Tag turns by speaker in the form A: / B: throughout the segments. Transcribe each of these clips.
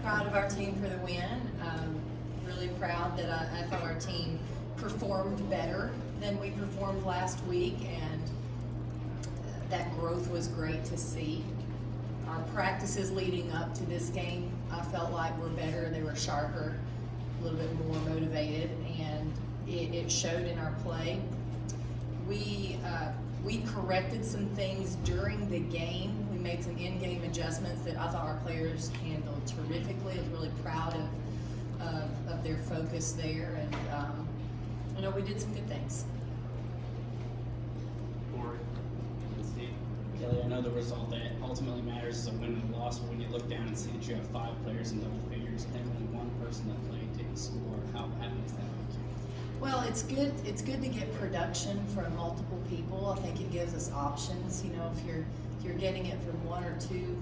A: proud of our team for the win. Really proud that I thought our team performed better than we performed last week, and that growth was great to see. Our practices leading up to this game, I felt like were better. They were sharper, a little bit more motivated, and it showed in our play. We corrected some things during the game. We made some in-game adjustments that I thought our players handled terrifically. I was really proud of their focus there, and we did some good things.
B: Kelly, I know the result that ultimately matters is a win and a loss, but when you look down and see that you have 5 players in double figures and only one person that played didn't score, how happy is that make you?
A: Well, it's good. It's good to get production from multiple people. I think it gives us options. If you're getting it from 1 or 2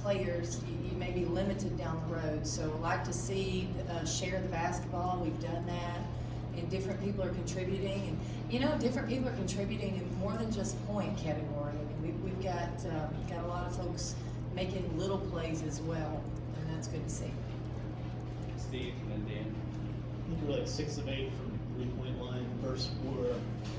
A: players, you may be limited down the road. So I like to see share the basketball. We've done that, and different people are contributing. And different people are contributing in more than just point category. I mean, we've got a lot of folks making little plays as well, and that's good to see.
B: Steve and then Dan.
C: I think you were like 6 of 8 from 3-point line first quarter.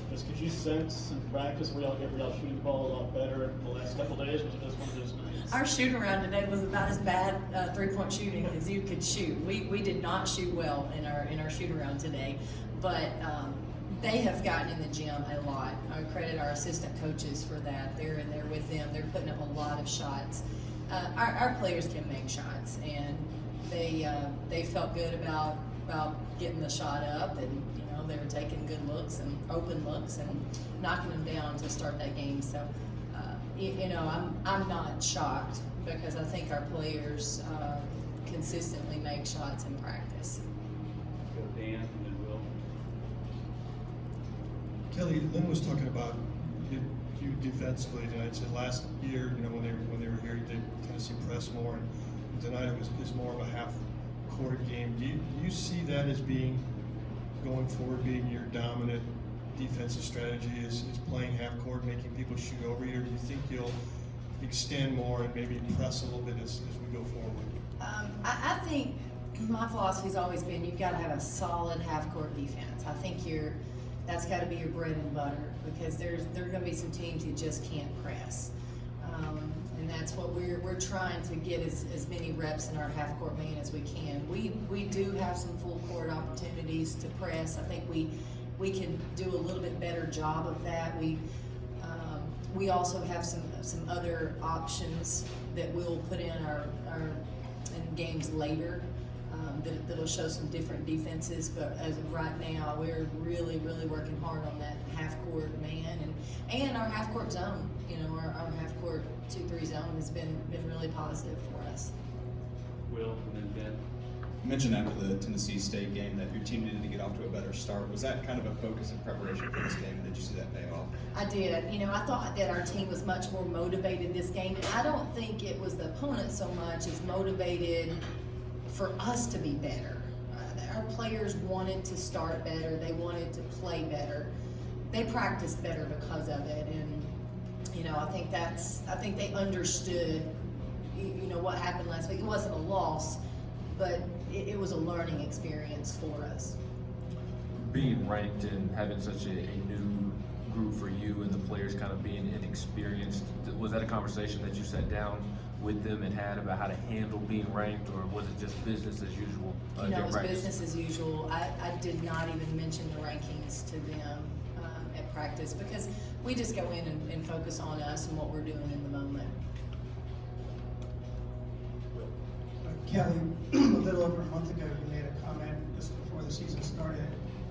C: Could you sense in practice were y'all shooting the ball a lot better the last couple days? Was it just one of those nights?
A: Our shoot around today was about as bad 3-point shooting as you could shoot. We did not shoot well in our shoot around today, but they have gotten in the gym a lot. I credit our assistant coaches for that. They're in there with them. They're putting up a lot of shots. Our players can make shots, and they felt good about getting the shot up, and they were taking good looks and open looks and knocking them down to start that game. So I'm not shocked, because I think our players consistently make shots in practice.
B: Go Dan and then Will.
D: Kelly, Lynn was talking about you defensively tonight. Said last year, when they were here, they Tennessee press more, and tonight it was more of a half-court game. Do you see that as being going forward, being your dominant defensive strategy? Is playing half-court, making people shoot over you, or do you think you'll extend more and maybe press a little bit as we go forward?
A: I think my philosophy's always been you've got to have a solid half-court defense. I think that's got to be your bread and butter, because there are going to be some teams you just can't press, and that's what we're trying to get as many reps in our half-court man as we can. We do have some full-court opportunities to press. I think we can do a little bit better job of that. We also have some other options that we'll put in our in games later. That'll show some different defenses, but as of right now, we're really, really working hard on that half-court man and our half-court zone. Our half-court 2-3 zone has been really positive for us.
B: Will and then Ben.
E: You mentioned after the Tennessee State game that your team needed to get off to a better start. Was that kind of a focus in preparation for this game? Did you see that pay off?
A: I did. I thought that our team was much more motivated this game, and I don't think it was the opponent so much as motivated for us to be better. Our players wanted to start better. They wanted to play better. They practiced better because of it, and I think they understood what happened last week. It wasn't a loss, but it was a learning experience for us.
F: Being ranked and having such a new group for you and the players kind of being inexperienced, was that a conversation that you sat down with them and had about how to handle being ranked, or was it just business as usual?
A: It was business as usual. I did not even mention the rankings to them at practice, because we just go in and focus on us and what we're doing in the moment.
G: Kelly, a little over a month ago, you made a comment just before the season started.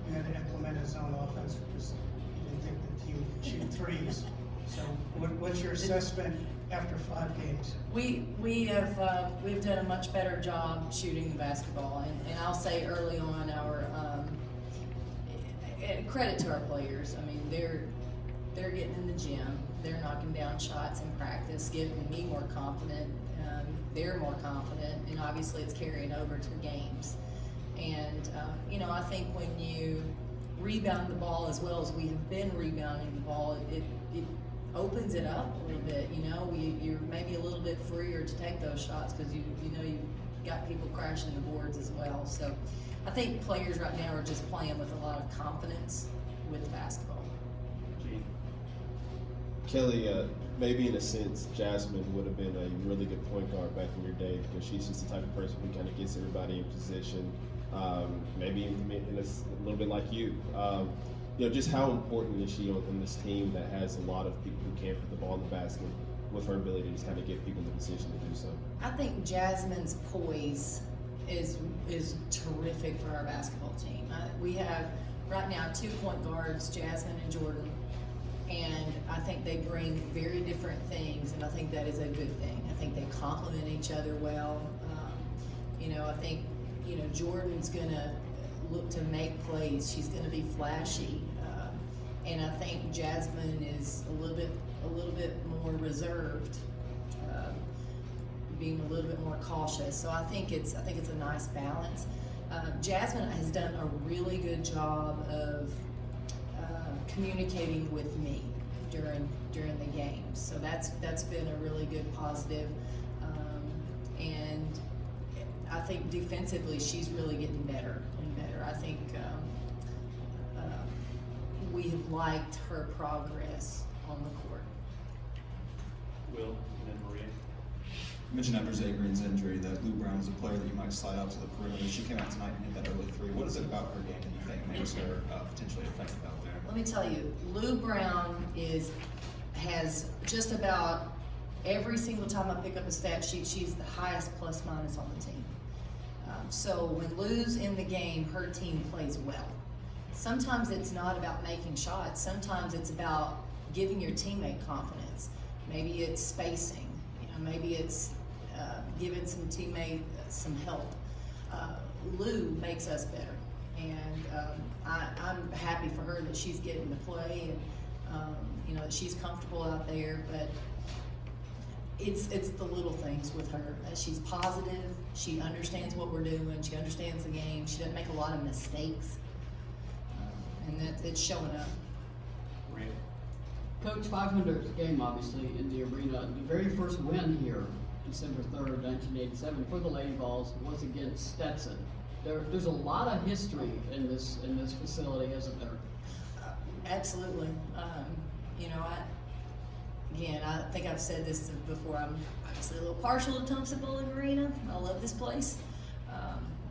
G: You had to implement a zone offense because you didn't think the team could shoot threes. So what's your assessment after 5 games?
A: We've done a much better job shooting the basketball, and I'll say early on credit to our players. I mean, they're getting in the gym, they're knocking down shots in practice, getting me more confident. They're more confident, and obviously it's carrying over to games. And I think when you rebound the ball as well as we have been rebounding the ball, it opens it up a little bit. You're maybe a little bit freer to take those shots because you got people crashing the boards as well. So I think players right now are just playing with a lot of confidence with basketball.
C: Gene.
H: Kelly, maybe in a sense, Jasmine would have been a really good point guard back in your day because she's just the type of person who kind of gets everybody in position. Maybe in a little bit like you. Just how important is she on this team that has a lot of people who can't put the ball in the basket with her ability to just kind of get people in the position to do so?
A: I think Jasmine's poise is terrific for our basketball team. We have right now 2 point guards, Jasmine and Jordan, and I think they bring very different things, and I think that is a good thing. I think they complement each other well. I think Jordan's gonna look to make plays. She's gonna be flashy, and I think Jasmine is a little bit more reserved, being a little bit more cautious. So I think it's a nice balance. Jasmine has done a really good job of communicating with me during the games. So that's been a really good positive. And I think defensively she's really getting better and better. I think we have liked her progress on the court.
C: Will, and then Maria.
E: You mentioned after Zay Green's injury that Lou Brown was a player that you might slide out to the perimeter. She came out tonight and hit that early 3. What is it about her game that you think makes her potentially effective out there?
A: Let me tell you, Lou Brown has just about every single time I pick up a stat sheet, she's the highest plus minus on the team. So when Lou's in the game, her team plays well. Sometimes it's not about making shots. Sometimes it's about giving your teammate confidence. Maybe it's spacing. Maybe it's giving some teammate some help. Lou makes us better, and I'm happy for her that she's getting to play, and that she's comfortable out there. But it's the little things with her. She's positive. She understands what we're doing. She understands the game. She doesn't make a lot of mistakes, and it's showing up.
C: Maria.
I: Coach, 500th game, obviously, in the arena. The very first win here, December 3rd, 1987, for the Lady Vols was against Stetson. There's a lot of history in this facility, isn't there?
A: Absolutely. I think I've said this before. I'm obviously a little partial to Thompson Bowling Arena. I love this place.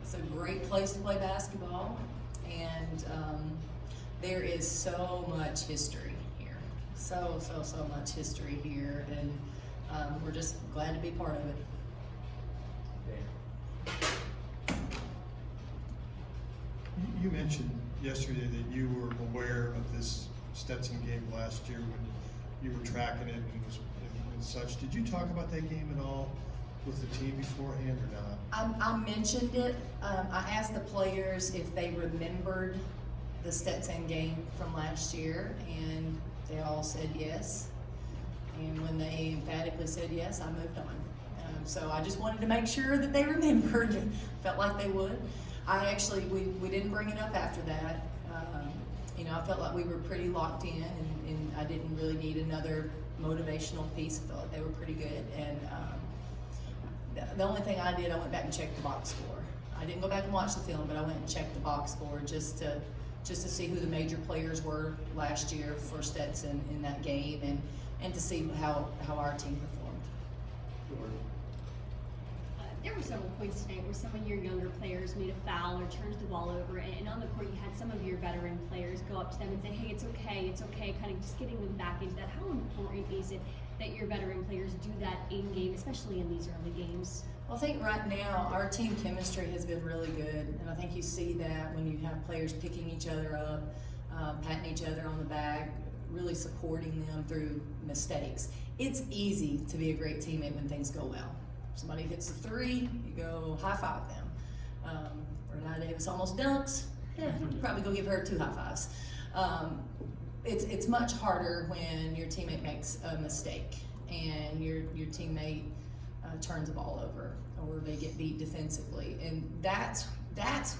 A: It's a great place to play basketball, and there is so much history here. So much history here, and we're just glad to be part of it.
D: You mentioned yesterday that you were aware of this Stetson game last year when you were tracking it and such. Did you talk about that game at all with the team beforehand or not?
A: I mentioned it. I asked the players if they remembered the Stetson game from last year, and they all said yes. And when they emphatically said yes, I moved on. So I just wanted to make sure that they remembered. Felt like they would. We didn't bring it up after that. I felt like we were pretty locked in, and I didn't really need another motivational piece. I felt like they were pretty good. And the only thing I did, I went back and checked the box score. I didn't go back and watch the film, but I went and checked the box score just to see who the major players were last year for Stetson in that game, and to see how our team performed.
C: Jordan.
J: There were several points tonight where some of your younger players made a foul or turned the ball over, and on the court you had some of your veteran players go up to them and say, hey, it's okay, kind of just getting them back into that. How important is it that your veteran players do that in game, especially in these early games?
A: Well, I think right now our team chemistry has been really good, and I think you see that when you have players picking each other up, patting each other on the back, really supporting them through mistakes. It's easy to be a great teammate when things go well. Somebody hits a 3, you go high five them. Renee Davis almost dunks. Yeah, you probably go give her 2 high fives. It's much harder when your teammate makes a mistake and your teammate turns the ball over or they get beat defensively, and that's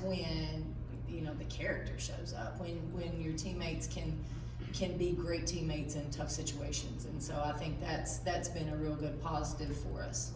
A: when the character shows up. When your teammates can be great teammates in tough situations, and so I think that's been a real good positive for us.